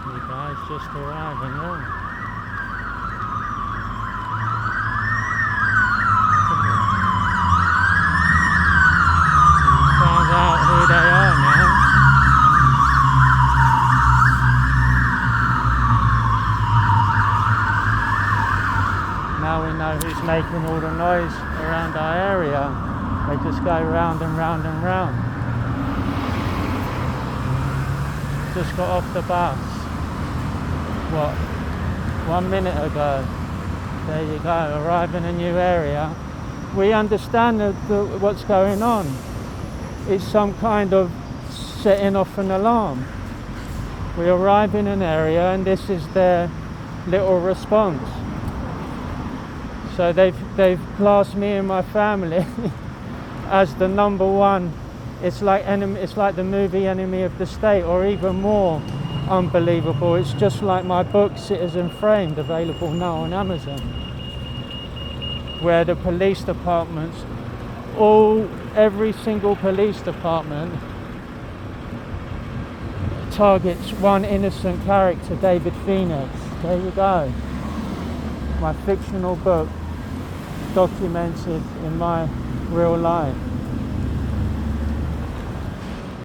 You guys just arriving there. Found out who they are now. Now we know who's making all the noise around our area. They just go round and round and round. Just got off the bus. What? 1 minute ago. There you go, arrive in a new area. We understand what's going on. It's some kind of setting off an alarm. We arrive in an area and this is their little response. So they've classed me and my family as the number one. It's like the movie Enemy of the State, or even more unbelievable. It's just like my book Citizen Framed, available now on Amazon, where the police departments, every single police department targets one innocent character, David Phoenix. There you go. My fictional book documented in my real life.